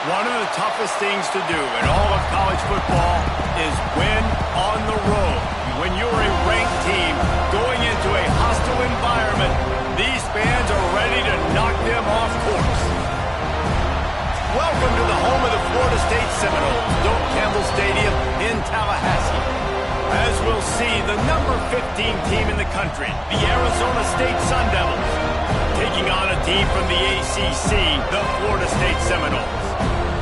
One of the toughest things to do in all of college football is win on the road. When you're a ranked team going into a hostile environment, these fans are ready to knock them off course. Welcome to the home of the Florida State Seminoles, Doak Campbell Stadium in Tallahassee. As we'll see, the number 15 team in the country, the Arizona State Sun Devils, taking on a team from the ACC, the Florida State Seminoles.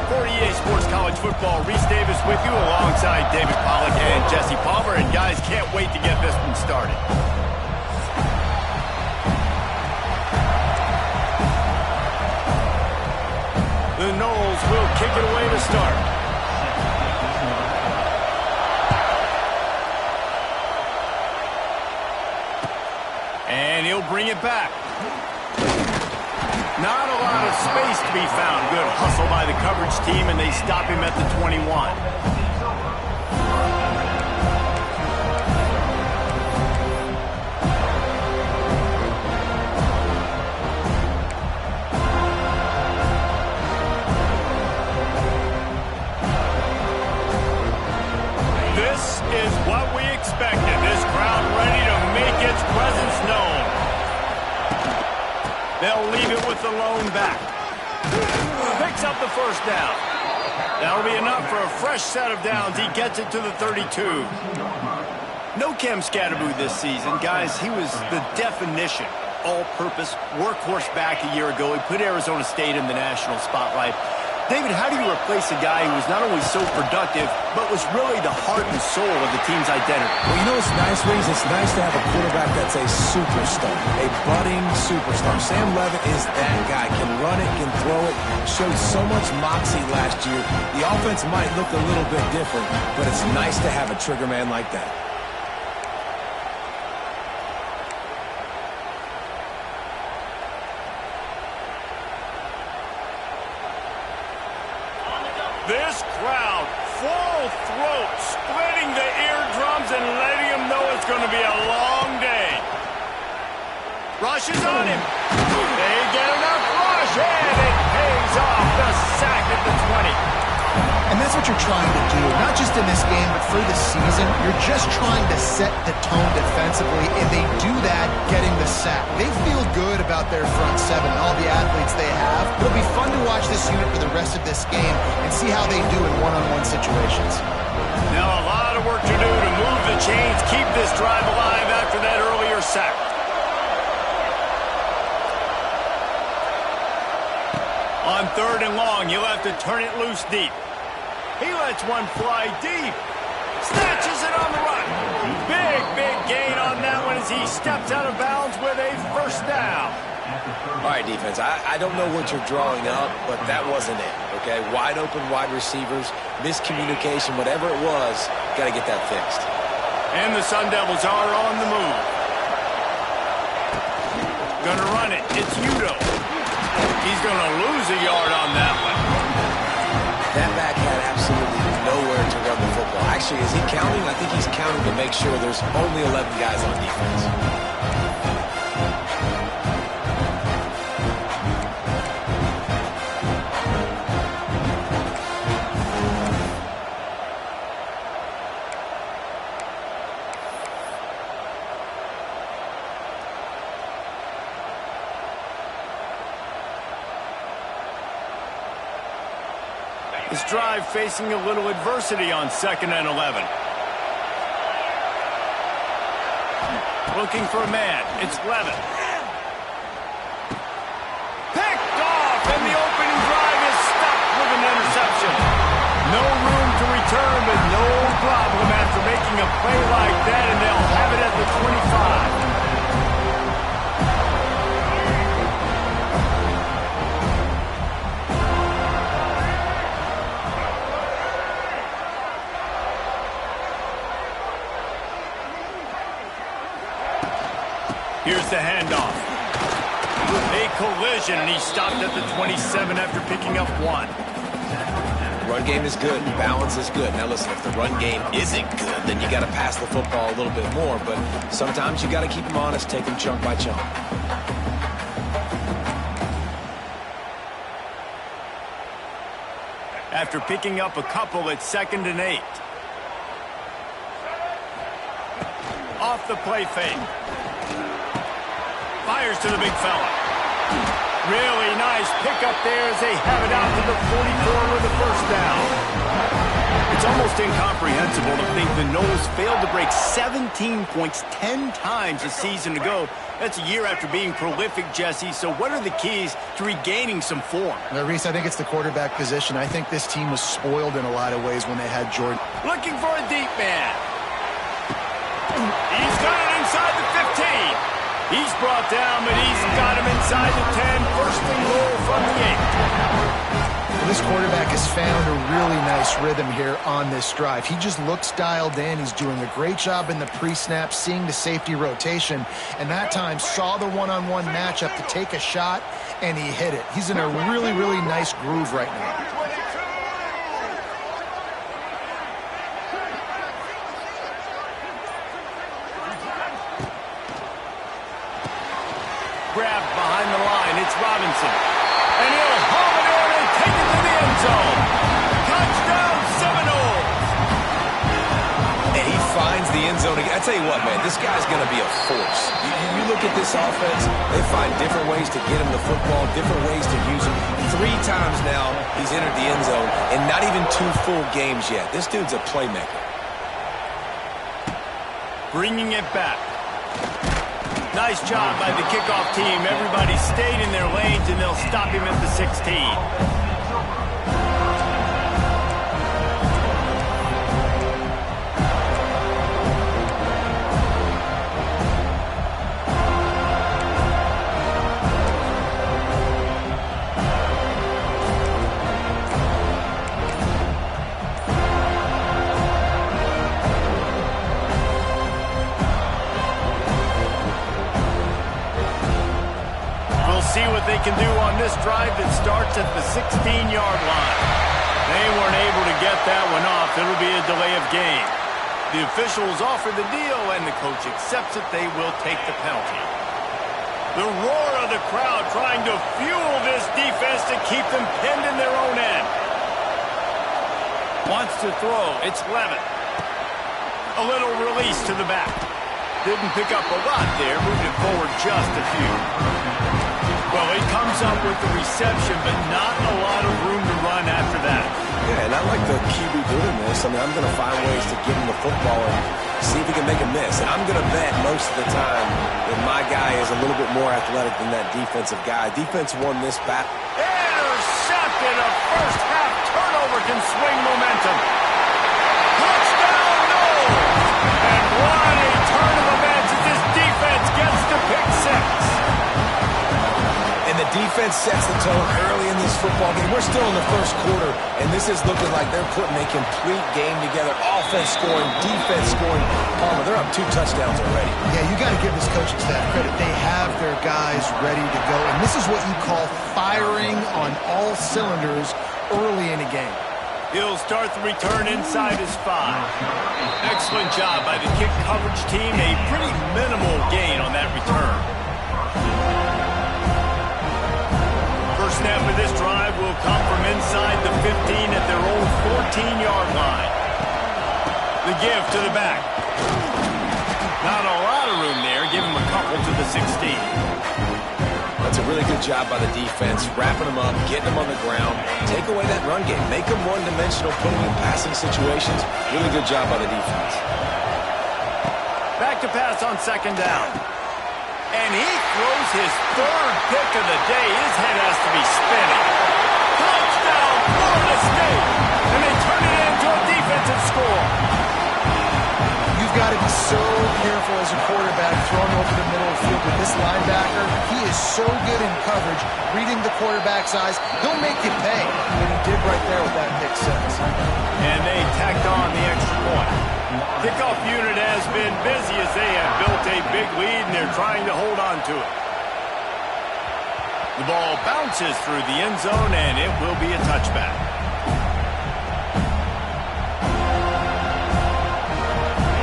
For EA Sports College Football, Reese Davis with you alongside David Pollack and Jesse Palmer. And guys, can't wait to get this one started. The Noles will kick it away to start. And he'll bring it back. Not a lot of space to be found. Good hustle by the coverage team, and they stop him at the 21. This is what we expected. This crowd ready to make its presence known. They'll leave it with the lone back. Picks up the first down. That'll be enough for a fresh set of downs. He gets it to the 32. No Cam Skattebo this season. Guys, he was the definition, all-purpose workhorse back a year ago. He put Arizona State in the national spotlight. David, how do you replace a guy who was not only so productive, but was really the heart and soul of the team's identity? Well, you know what's nice, Reese? It's nice to have a quarterback that's a superstar, a budding superstar. Sam Levitt is that guy. Can run it, can throw it, showed so much moxie last year. The offense might look a little bit different, but it's nice to have a trigger man like that. This crowd, full throat, splitting the eardrums and letting him know it's going to be a long day. Rush is on him. They get enough rush, and it pays off. The sack at the 20. And that's what you're trying to do, not just in this game, but for the season. You're just trying to set the tone defensively, and they do that getting the sack. They feel good about their front seven and all the athletes they have. It'll be fun to watch this unit for the rest of this game and see how they do in one-on-one situations. Now a lot of work to do to move the chains, keep this drive alive after that earlier sack. On 3rd and long, he'll have to turn it loose deep. He lets one fly deep. Snatches it on the run. Big gain on that one as he steps out of bounds with a first down. All right, defense, I don't know what you're drawing up, but that wasn't it, okay? Wide open wide receivers, miscommunication, whatever it was, got to get that fixed. And the Sun Devils are on the move. Gonna run it. It's Udo. He's gonna lose a yard on that one. That back had absolutely nowhere to run the football. Actually, is he counting? I think he's counting to make sure there's only 11 guys on defense. This drive facing a little adversity on 2nd and 11. Looking for a man. It's Levitt. Picked off, and the opening drive is stopped with an interception. No room to return, but no problem after making a play like that, and they'll have it at the 25. Here's the handoff. A collision, and he stopped at the 27 after picking up 1. Run game is good. Balance is good. Now listen, if the run game isn't good, then you got to pass the football a little bit more. But sometimes you got to keep them honest, take them chunk by chunk. after picking up a couple at 2nd and 8. Off the play fake. Fires to the big fella. Really nice pickup there as they have it out to the 44 with the first down. It's almost incomprehensible to think the Noles failed to break 17 points 10 times a season ago. That's a year after being prolific, Jesse. So what are the keys to regaining some form? Reese, I think it's the quarterback position. I think this team was spoiled in a lot of ways when they had Jordan. Looking for a deep man. He's got it inside the 15. He's brought down, but he's got him inside the 10. First and goal from the 8. This quarterback has found a really nice rhythm here on this drive. He just looks dialed in. He's doing a great job in the pre-snap, seeing the safety rotation, and that time saw the one-on-one matchup to take a shot, and he hit it. He's in a really, really nice groove right now. Grabbed behind the line. It's Robinson. And he'll haul it in and take it to the end zone. Touchdown, Seminoles. And he finds the end zone again. I tell you what, man, this guy's going to be a force. You look at this offense, they find different ways to get him the football, different ways to use him. 3 times now he's entered the end zone, and not even 2 full games yet. This dude's a playmaker. Bringing it back. Nice job by the kickoff team. Everybody stayed in their lanes, and they'll stop him at the 16. See what they can do on this drive that starts at the 16-yard line. They weren't able to get that one off. It'll be a delay of game. The officials offer the deal, and the coach accepts it. They will take the penalty. The roar of the crowd trying to fuel this defense to keep them pinned in their own end. Wants to throw. It's Levitt. A little release to the back. Didn't pick up a lot there. Moved it forward just a few. Well, he comes up with the reception, but not a lot of room to run after that. Yeah, and I like the QB doing this. I mean, I'm going to find ways to give him the football and see if he can make a miss. And I'm going to bet most of the time that my guy is a little bit more athletic than that defensive guy. Defense won this battle. Intercepted. A first-half turnover can swing momentum. Touchdown, Noles! And what a turn of events as this defense gets to pick 6. And the defense sets the tone early in this football game. We're still in the first quarter, and this is looking like they're putting a complete game together. Offense scoring, defense scoring. Palmer, they're up 2 touchdowns already. Yeah, you got to give this coaching staff credit. They have their guys ready to go, and this is what you call firing on all cylinders early in a game. He'll start the return inside his 5. Excellent job by the kick coverage team. A pretty minimal gain on that return. First snap of this drive will come from inside the 15 at their own 14-yard line. The give to the back. Not a lot of room there. Give him a couple to the 16. That's a really good job by the defense, wrapping them up, getting them on the ground. Take away that run game. Make them one-dimensional, put them in passing situations. Really good job by the defense. Back to pass on 2nd down. And he throws his 3rd pick of the day. His head has to be spinning. Touchdown, Florida State! And they turn it into a defensive score. You've got to be so careful as a quarterback throwing over the middle of the field with this linebacker. He is so good in coverage, reading the quarterback's eyes. He'll make you pay. And he did right there with that pick 6. And they tacked on the extra point. Kickoff unit has been busy as they have built a big lead, and they're trying to hold on to it. The ball bounces through the end zone, and it will be a touchback.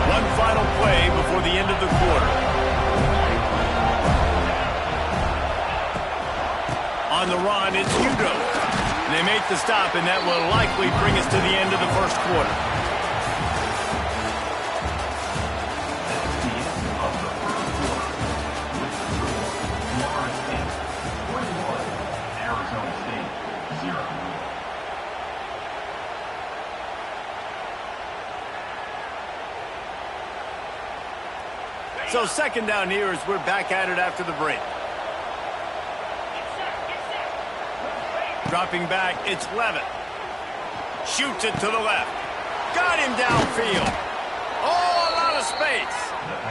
One final play before the end of the quarter. On the run, it's Udo. And they They make the stop, and that will likely bring us to the end of the first quarter. So second down here as we're back at it after the break. Dropping back, it's Levitt. Shoots it to the left. Got him downfield. Oh, a lot of space.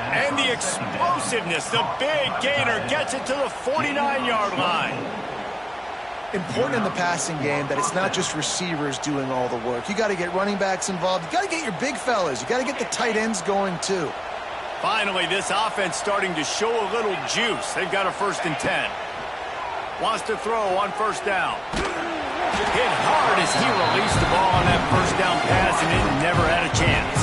And the explosiveness, the big gainer gets it to the 49-yard line. Important in the passing game that it's not just receivers doing all the work. You got to get running backs involved. You got to get your big fellas. You got to get the tight ends going too. Finally, this offense starting to show a little juice. They've got a 1st and 10. Wants to throw on first down. Hit hard as he released the ball on that first down pass, and it never had a chance.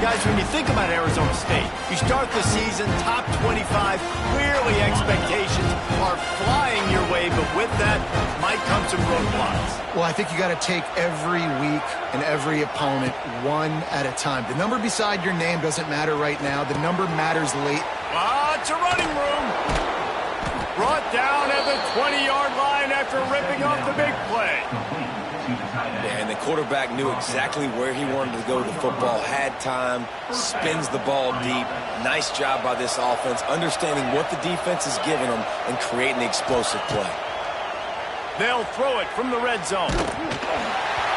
Guys, when you think about Arizona State, you start the season top 25. Clearly, expectations are flying your way, but with that might come some roadblocks. Well, I think you got to take every week and every opponent one at a time. The number beside your name doesn't matter right now. The number matters late. It's a running room. Brought down at the 20-yard line after ripping off the big play. Yeah, and the quarterback knew exactly where he wanted to go with the football, had time, spins the ball deep. Nice job by this offense, understanding what the defense is giving them and creating the explosive play. They'll throw it from the red zone.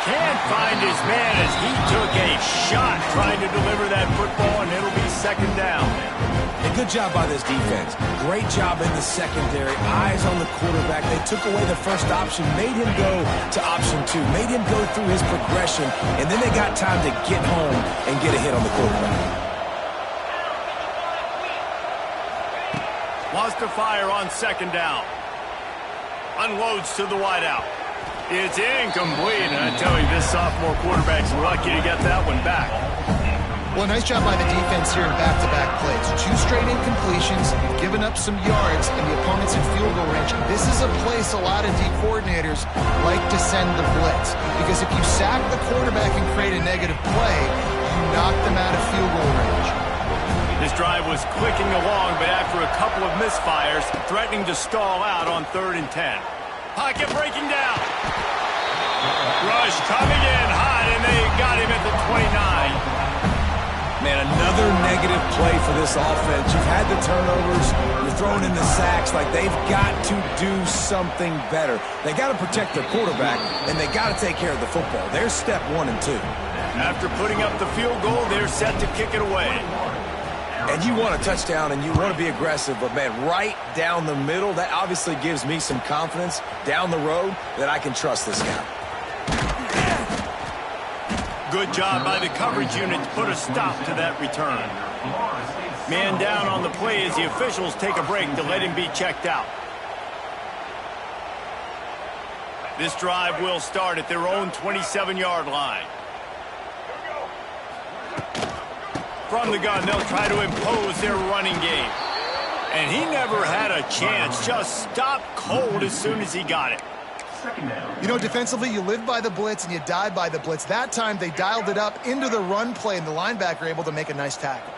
Can't find his man as he took a shot trying to deliver that football, and it'll be second down. And good job by this defense. Great job in the secondary. Eyes on the quarterback. They took away the first option, made him go to option 2, made him go through his progression, and then they got time to get home and get a hit on the quarterback. Wants to fire on second down. Unloads to the wideout. It's incomplete, and I tell you, this sophomore quarterback's lucky to get that one back. Well, nice job by the defense here in back-to-back plays. 2 straight incompletions, given up some yards, and the opponent's in field goal range. This is a place a lot of D coordinators like to send the blitz, because if you sack the quarterback and create a negative play, you knock them out of field goal range. This drive was clicking along, but after a couple of misfires, threatening to stall out on 3rd and 10. Pocket breaking down. Rush coming in hot, and they got him at the 29. Man, another negative play for this offense. You've had the turnovers, you're throwing in the sacks. Like, they've got to do something better. They got to protect their quarterback, and they got to take care of the football. There's step 1 and 2. After putting up the field goal, they're set to kick it away. And you want a touchdown, and you want to be aggressive, but, man, right down the middle, that obviously gives me some confidence down the road that I can trust this guy. Good job by the coverage unit to put a stop to that return. Man down on the play as the officials take a break to let him be checked out. This drive will start at their own 27-yard line. From the gun, they'll try to impose their running game. And he never had a chance, just stopped cold as soon as he got it. You know, defensively, you live by the blitz and you die by the blitz. That time, they dialed it up into the run play, and the linebacker able to make a nice tackle.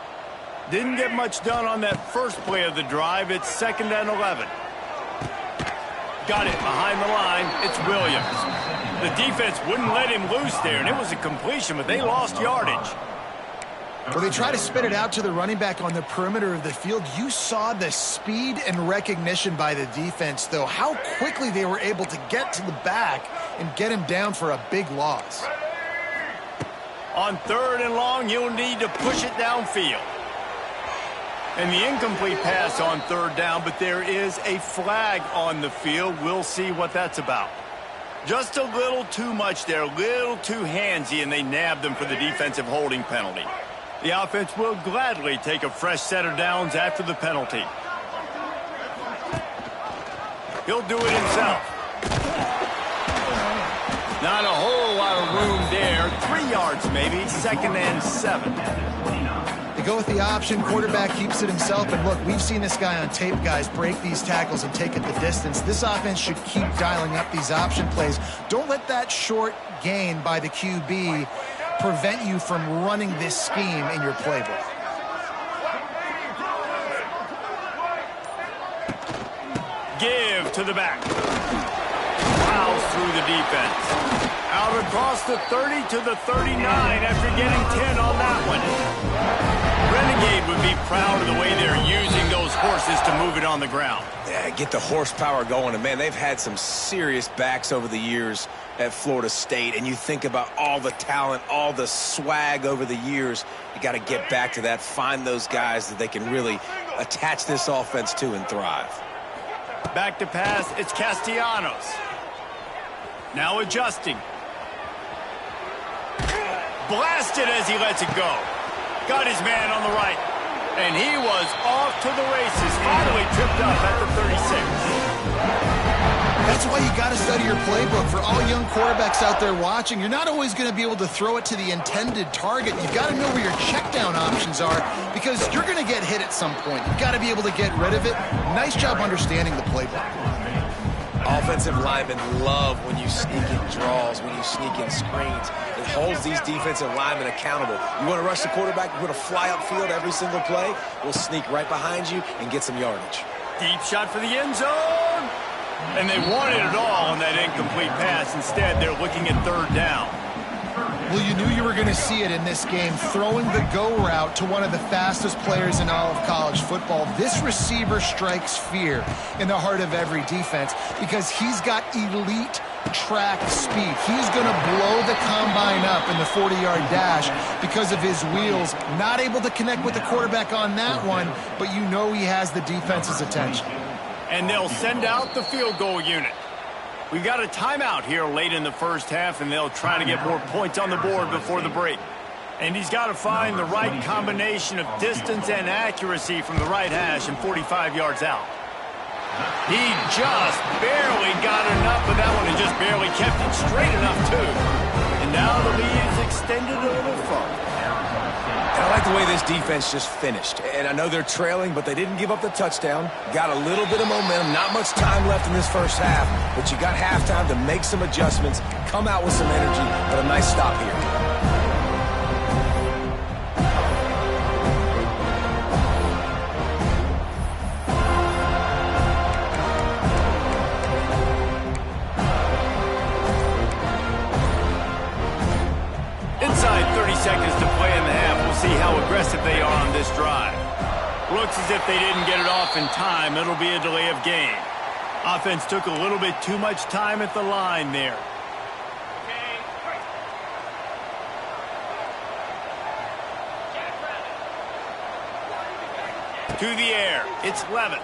Didn't get much done on that first play of the drive. It's 2nd and 11. Got it behind the line. It's Williams. The defense wouldn't let him loose there, and it was a completion, but they lost yardage. Well, they try to spit it out to the running back on the perimeter of the field. You saw the speed and recognition by the defense, though. How quickly they were able to get to the back and get him down for a big loss. On 3rd and long, you'll need to push it downfield. And the incomplete pass on 3rd down, but there is a flag on the field. We'll see what that's about. Just a little too much there, a little too handsy, and they nabbed them for the defensive holding penalty. The offense will gladly take a fresh set of downs after the penalty. He'll do it himself. Not a whole lot of room there. 3 yards maybe, 2nd and 7. They go with the option. Quarterback keeps it himself. And look, we've seen this guy on tape, guys, break these tackles and take it the distance. This offense should keep dialing up these option plays. Don't let that short gain by the QB prevent you from running this scheme in your playbook. Give to the back. Plows through the defense. Out across the 30 to the 39 after getting 10 on that one. Renegade would be proud of the way they're using those horses to move it on the ground. Yeah, get the horsepower going. And, man, they've had some serious backs over the years at Florida State. And you think about all the talent, all the swag over the years. You got to get back to that, find those guys that they can really attach this offense to and thrive. Back to pass, it's Castellanos. Now adjusting. Blasted as he lets it go. Got his man on the right. And he was off to the races. Finally tripped up at the 36. That's why you got to study your playbook. For all young quarterbacks out there watching, you're not always going to be able to throw it to the intended target. You've got to know where your check down options are because you're going to get hit at some point. You've got to be able to get rid of it. Nice job understanding the playbook. Offensive linemen love when you sneak in draws, when you sneak in screens. It holds these defensive linemen accountable. You want to rush the quarterback, you want to fly upfield every single play, we'll sneak right behind you and get some yardage. Deep shot for the end zone. And they wanted it all on that incomplete pass. Instead, they're looking at third down. Well, you knew you were going to see it in this game, throwing the go route to one of the fastest players in all of college football. This receiver strikes fear in the heart of every defense because he's got elite track speed. He's going to blow the combine up in the 40-yard dash because of his wheels. Not able to connect with the quarterback on that one, but you know he has the defense's attention. And they'll send out the field goal unit. We've got a timeout here late in the first half, and they'll try to get more points on the board before the break. And he's got to find the right combination of distance and accuracy from the right hash and 45 yards out. He just barely got enough of that one and just barely kept it straight enough, too. And now the lead is extended a little further. I like the way this defense just finished. And I know they're trailing, but they didn't give up the touchdown. Got a little bit of momentum. Not much time left in this first half, but you got halftime to make some adjustments, come out with some energy, but a nice stop here. Inside 30 seconds to play in the half. We'll see how aggressive they are on this drive. Looks as if they didn't get it off in time. It'll be a delay of game. Offense took a little bit too much time at the line there. To the air. It's Levin.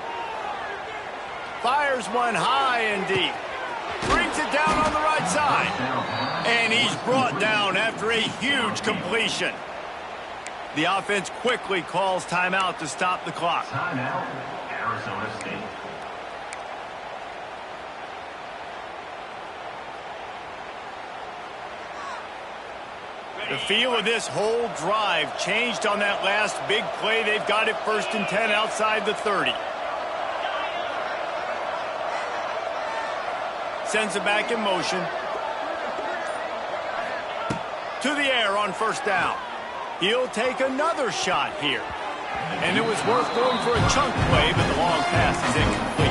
Fires one high and deep. Brings it down on the right side. And he's brought down after a huge completion. The offense quickly calls timeout to stop the clock. Timeout, Arizona State. The feel of this whole drive changed on that last big play. They've got it 1st and 10 outside the 30. Sends it back in motion. To the air on 1st down. He'll take another shot here. And it was worth going for a chunk play, but the long pass is incomplete.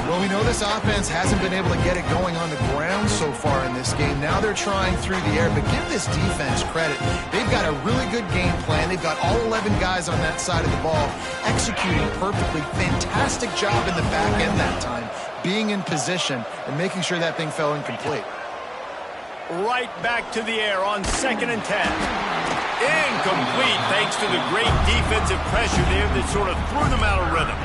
Well, we know this offense hasn't been able to get it going on the ground so far in this game. Now they're trying through the air, but give this defense credit. They've got a really good game plan. They've got all 11 guys on that side of the ball executing perfectly. Fantastic job in the back end that time, being in position and making sure that thing fell incomplete. Right back to the air on 2nd and 10. Incomplete thanks to the great defensive pressure there that sort of threw them out of rhythm.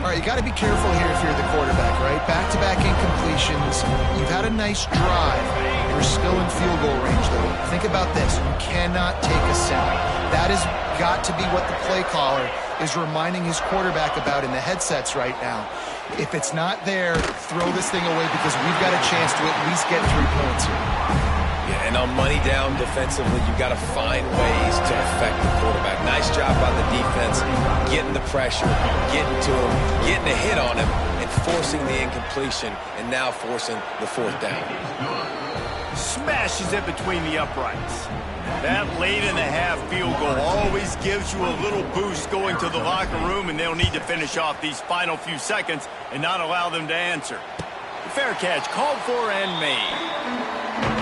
All right, you got to be careful here if you're the quarterback, right? Back-to-back incompletions. You've had a nice drive. You're still in field goal range, though. Think about this. You cannot take a sack. That has got to be what the play caller is reminding his quarterback about in the headsets right now. If it's not there, throw this thing away because we've got a chance to at least get 3 points here. Yeah, and on money down defensively, you got to find ways to affect the quarterback. Nice job by the defense, getting the pressure, getting to him, getting a hit on him, and forcing the incompletion, and now forcing the fourth down. Smashes it between the uprights. That late in the half field goal always gives you a little boost going to the locker room, and they'll need to finish off these final few seconds and not allow them to answer. The fair catch called for and made.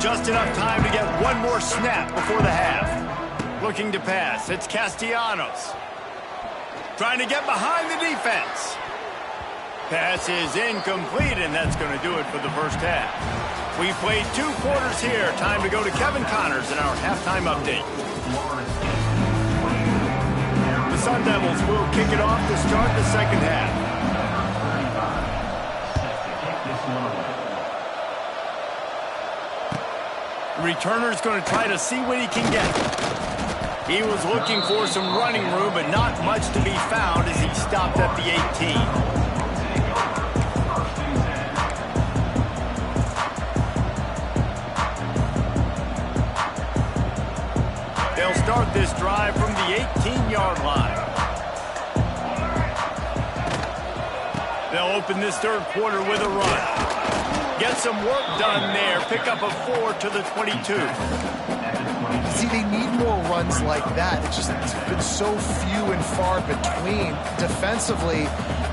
Just enough time to get one more snap before the half. Looking to pass, it's Castellanos. Trying to get behind the defense. Pass is incomplete, and that's going to do it for the first half. We've played 2 quarters here. Time to go to Kevin Connors in our halftime update. The Sun Devils will kick it off to start the second half. Returner's going to try to see what he can get. He was looking for some running room, but not much to be found as he stopped at the 18. They'll start this drive from the 18-yard line. They'll open this third quarter with a run. Get some work done there. Pick up a 4 to the 22. See, they need more runs like that. It's been so few and far between. Defensively,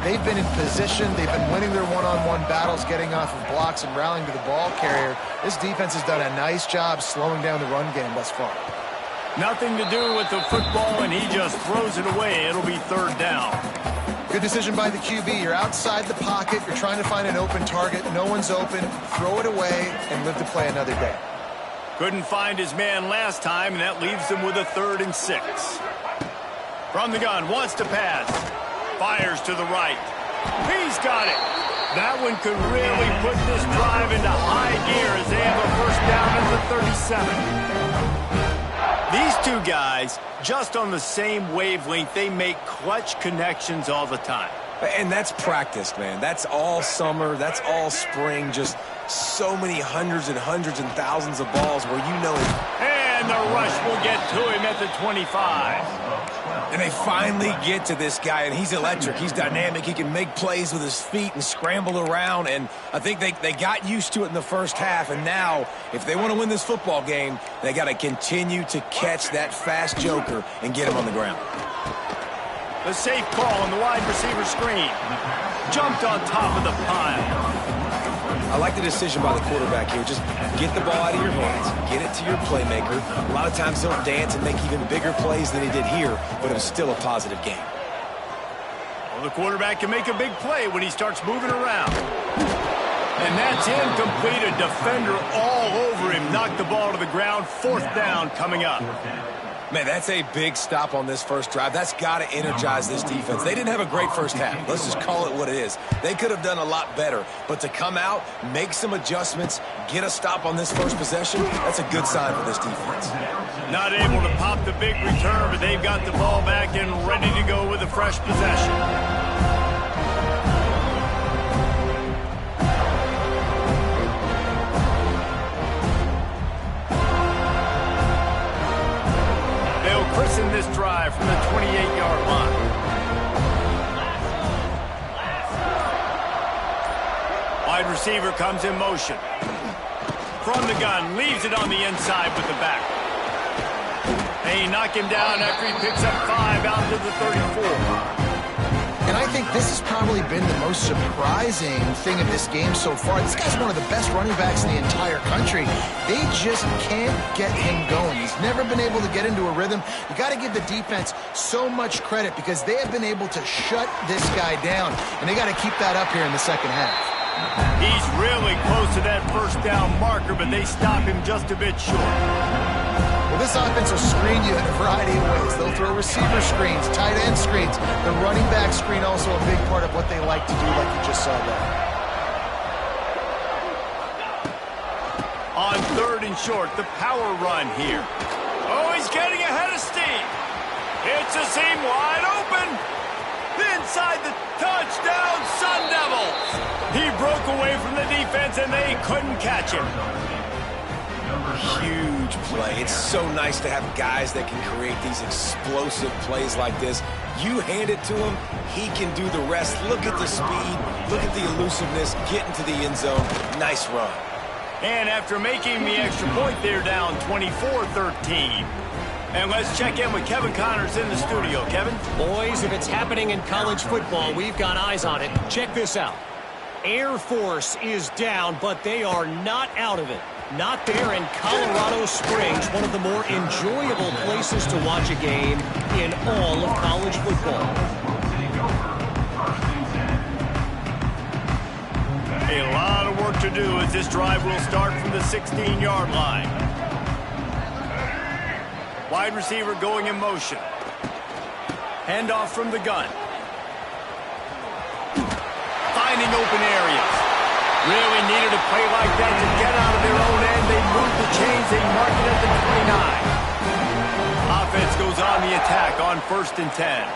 they've been in position. They've been winning their one-on-one battles, getting off of blocks and rallying to the ball carrier. This defense has done a nice job slowing down the run game thus far. Nothing to do with the football, and he just throws it away. It'll be third down. Good decision by the QB. You're outside the pocket. You're trying to find an open target. No one's open. Throw it away and live to play another day. Couldn't find his man last time, and that leaves him with a 3rd and 6. From the gun, wants to pass. Fires to the right. He's got it. That one could really put this drive into high gear as they have a first down at the 37. These two guys, just on the same wavelength, they make clutch connections all the time. And that's practice, man. That's all summer. That's all spring. Just so many hundreds and thousands of balls where you know it. And the rush will get to him at the 25. And they finally get to this guy, and he's electric. He's dynamic. He can make plays with his feet and scramble around, and I think they got used to it in the first half, and now, if they want to win this football game, they got to continue to catch that fast joker and get him on the ground. The safe call on the wide receiver screen. Jumped on top of the pile. I like the decision by the quarterback here. Just get the ball out of your hands, get it to your playmaker. A lot of times he'll dance and make even bigger plays than he did here, but it was still a positive game. Well, the quarterback can make a big play when he starts moving around. And that's incomplete. A defender all over him. Knocked the ball to the ground. 4th down coming up. Man, that's a big stop on this first drive. That's got to energize this defense. They didn't have a great first half. Let's just call it what it is. They could have done a lot better. But to come out, make some adjustments, get a stop on this first possession, that's a good sign for this defense. Not able to pop the big return, but they've got the ball back and ready to go with a fresh possession. Christen this drive from the 28-yard line. Wide receiver comes in motion. From the gun, leaves it on the inside with the back. They knock him down after he picks up 5 out to the 34. And I think this has probably been the most surprising thing of this game so far. This guy's one of the best running backs in the entire country. They just can't get him going. He's never been able to get into a rhythm. You got to give the defense so much credit because they have been able to shut this guy down, and they got to keep that up here in the second half. He's really close to that first down marker, but they stop him just a bit short. Well, this offense will screen you in a variety of ways. They'll throw receiver screens, tight end screens. The running back screen also a big part of of what they like to do, like you just saw there. On 3rd and short, the power run here. Oh, he's getting ahead of steam. It's a seam wide open. Inside the touchdown, Sun Devils. He broke away from the defense, and they couldn't catch him. Huge play. It's so nice to have guys that can create these explosive plays like this. You hand it to him, he can do the rest. Look at the speed, look at the elusiveness, get into the end zone. Nice run. And after making the extra point, they're down 24-13. And let's check in with Kevin Connors in the studio. Kevin? Boys, if it's happening in college football, we've got eyes on it. Check this out. Air Force is down, but they are not out of it. Not there in Colorado Springs, one of the more enjoyable places to watch a game in all of college football. A lot of work to do as this drive will start from the 16-yard line. Wide receiver going in motion. Handoff from the gun. Finding open areas. Really needed a play like that to get out of their own end. They move the chains. They mark it at the 29. Offense goes on the attack on 1st and 10.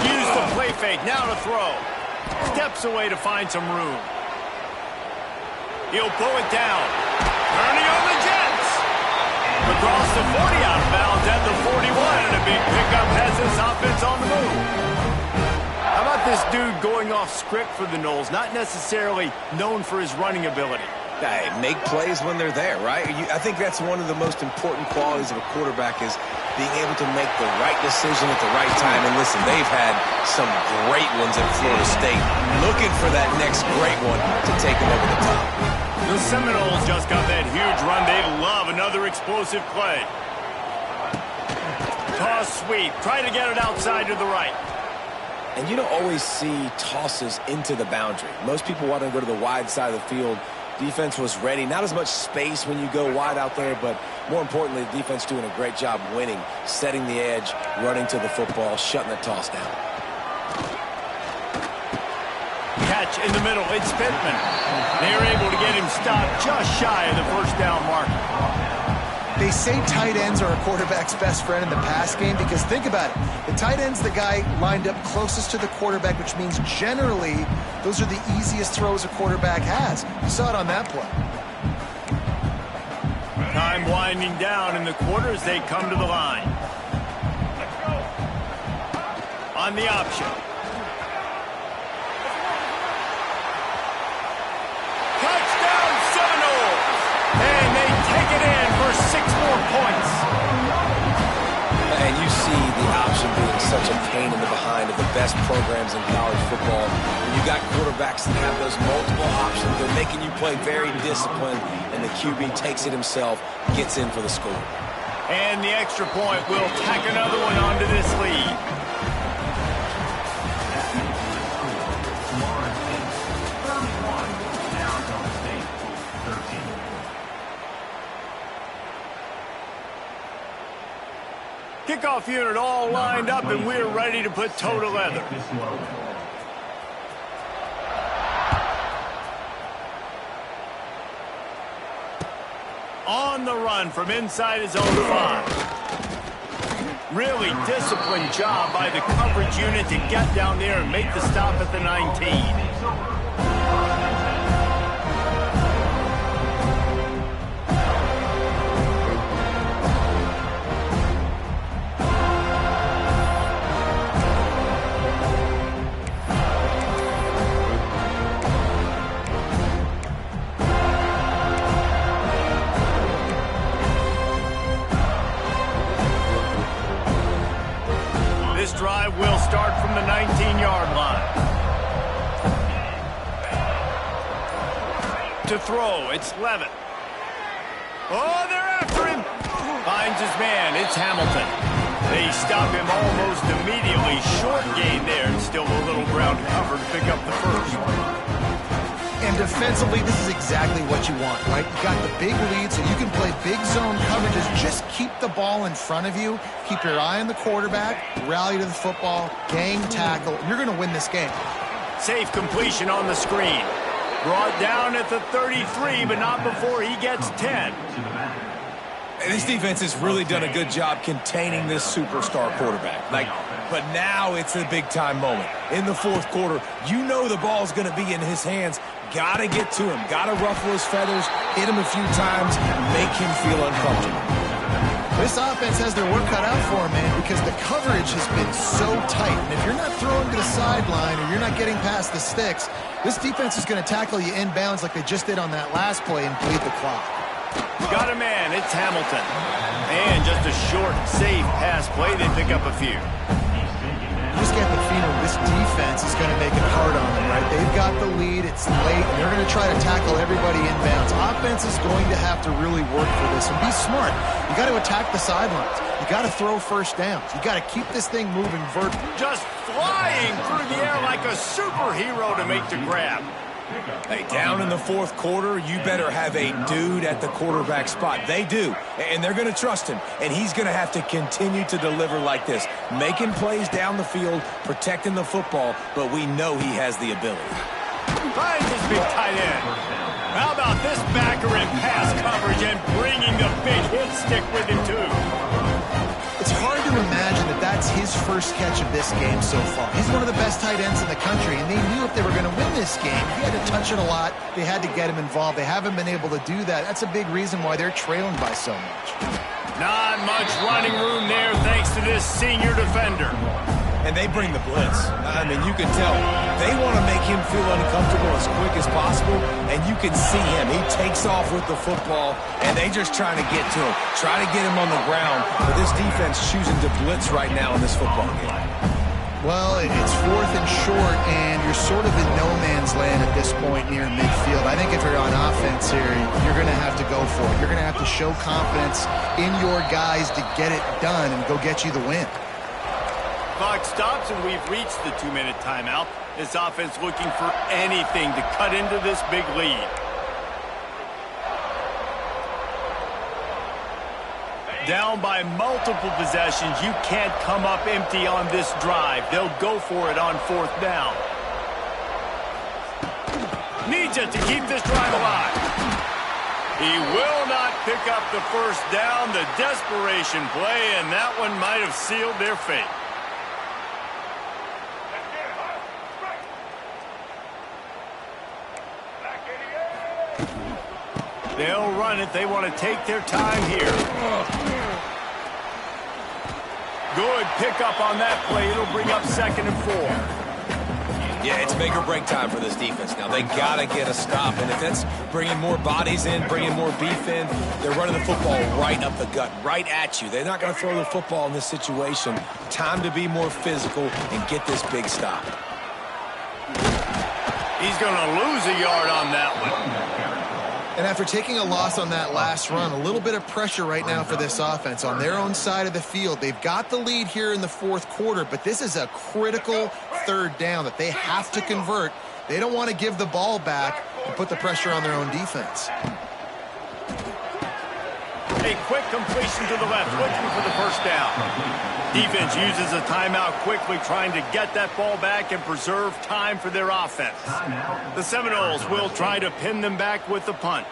Use the play fake. Now to throw. Steps away to find some room. He'll pull it down. Turning on the Jets. Across the 40, out of bounds at the 41. And a big pickup has this offense on the move. How about this dude going off script for the Noles? Not necessarily known for his running ability. Hey, make plays when they're there, right? I think that's one of the most important qualities of a quarterback is being able to make the right decision at the right time. And listen, they've had some great ones at Florida State. Looking for that next great one to take them over the top. The Seminoles just got that huge run. They love another explosive play. Toss sweep. Try to get it outside to the right. And you don't always see tosses into the boundary. Most people want to go to the wide side of the field. Defense was ready. Not as much space when you go wide out there, but more importantly, the defense doing a great job winning, setting the edge, running to the football, shutting the toss down. Catch in the middle. It's Pittman. They're able to get him stopped just shy of the 1st down marker. They say tight ends are a quarterback's best friend in the pass game because think about it. The tight end's the guy lined up closest to the quarterback, which means generally those are the easiest throws a quarterback has. You saw it on that play. Time winding down in the quarter as they come to the line. On the option. Touchdown Seminoles! And they take it in for 6 more points. And you see the option being such a pain in the behind of the best programs in college football. When you got quarterbacks that have those multiple options, they're making you play very disciplined, and the QB takes it himself, gets in for the score. And the extra point will tack another one onto this lead. Kickoff unit all lined up, and we're ready to put toe to leather. On the run from inside his own 5. Really disciplined job by the coverage unit to get down there and make the stop at the 19. This drive will start from the 19-yard line. To throw, it's Levitt. Oh, they're after him. Finds his man, it's Hamilton. They stop him almost immediately. Short gain there, and still a little ground to cover to pick up the first. And defensively, this is exactly what you want, right? You got the big lead, so you can play big zone coverages. Just keep the ball in front of you. Keep your eye on the quarterback. Rally to the football. Gang tackle. You're going to win this game. Safe completion on the screen. Brought down at the 33, but not before he gets 10. And this defense has really done a good job containing this superstar quarterback. But now it's a big-time moment. In the fourth quarter, you know the ball's going to be in his hands. Got to get to him. Got to ruffle his feathers, hit him a few times, make him feel uncomfortable. This offense has their work cut out for them, man, because the coverage has been so tight. And if you're not throwing to the sideline or you're not getting past the sticks, this defense is going to tackle you inbounds like they just did on that last play and bleed the clock. Got a man. It's Hamilton. And just a short, safe pass play. They pick up a few. You just get the feeling this defense is going to make it hard on them, right? They've got the lead. It's late. And they're going to try to tackle everybody inbounds. Offense is going to have to really work for this and be smart. You got to attack the sidelines. You got to throw first downs. You got to keep this thing moving vertically. Just flying through the air like a superhero to make the grab. Hey, down in the fourth quarter, you better have a dude at the quarterback spot. They do, and they're going to trust him, and he's going to have to continue to deliver like this, making plays down the field, protecting the football, but we know he has the ability. Finds his big tight end. How about this backer in pass coverage and bringing the big hit stick with him, too? It's hard to imagine that that's his first catch of this game so far. He's one of the best tight ends in the country, and they knew if they were going to win this game, he had to touch it a lot. They had to get him involved. They haven't been able to do that. That's a big reason why they're trailing by so much. Not much running room there thanks to this senior defender. And they bring the blitz. I mean, you can tell they want to make him feel uncomfortable as quick as possible, and you can see him. He takes off with the football, and they just trying to get to him, try to get him on the ground. But this defense choosing to blitz right now in this football game. Well, it's fourth and short, and you're sort of in no man's land at this point near midfield. I think if you're on offense here, you're going to have to go for it. You're going to have to show confidence in your guys to get it done and go get you the win. Clock stops, and we've reached the 2-minute timeout. This offense looking for anything to cut into this big lead. Down by multiple possessions, you can't come up empty on this drive. They'll go for it on fourth down. Needs it to keep this drive alive. He will not pick up the first down. The desperation play, and that one might have sealed their fate. They'll run it. They want to take their time here. Good pickup on that play. It'll bring up 2nd and 4. Yeah, it's make or break time for this defense. Now, they got to get a stop, and if that's bringing more bodies in, bringing more beef in, they're running the football right up the gut, right at you. They're not going to throw the football in this situation. Time to be more physical and get this big stop. He's going to lose a yard on that one. And after taking a loss on that last run, a little bit of pressure right now for this offense on their own side of the field. They've got the lead here in the fourth quarter, but this is a critical third down that they have to convert. They don't want to give the ball back and put the pressure on their own defense. A quick completion to the left, looking for the first down. Defense uses a timeout quickly, trying to get that ball back and preserve time for their offense. The Seminoles will try to pin them back with the punt.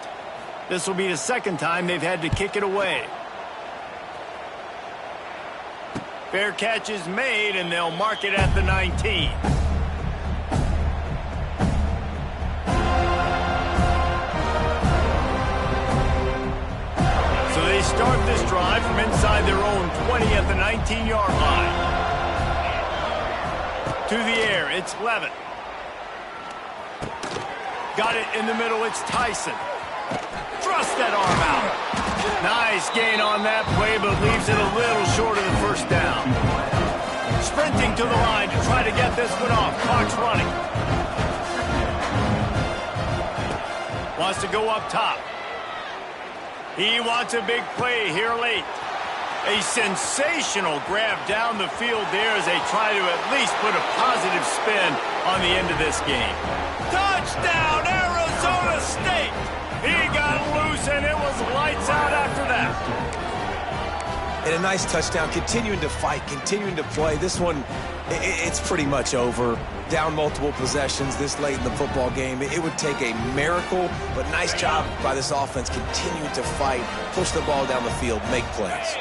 This will be the second time they've had to kick it away. Fair catch is made, and they'll mark it at the 19. So they start this drive from inside their own 20 at the 19-yard line. To the air, it's Levitt. Got it in the middle, it's Tyson. Thrust that arm out. Nice gain on that play, but leaves it a little short of the first down. Sprinting to the line to try to get this one off. Clock's running. Wants to go up top. He wants a big play here late. A sensational grab down the field there as they try to at least put a positive spin on the end of this game. Touchdown, Arizona! mistake. He got loose, and it was lights out after that. And a nice touchdown, continuing to fight, continuing to play. This one, it's pretty much over. Down multiple possessions this late in the football game. It would take a miracle, but nice job by this offense continuing to fight, push the ball down the field, make plays.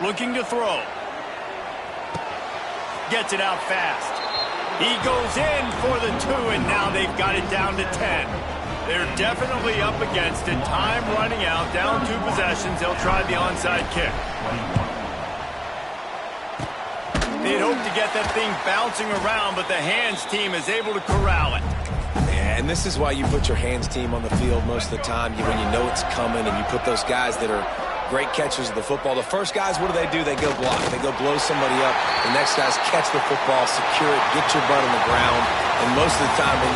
Looking to throw. Gets it out fast. He goes in for the 2, and now they've got it down to 10. They're definitely up against it. Time running out, down 2 possessions. They'll try the onside kick. They'd hope to get that thing bouncing around, but the hands team is able to corral it. Yeah, and this is why you put your hands team on the field most of the time. When you know it's coming, and you put those guys that are great catchers of the football. The first guys, what do? They go block. They go blow somebody up. The next guys catch the football, secure it, get your butt on the ground. And most of the time when you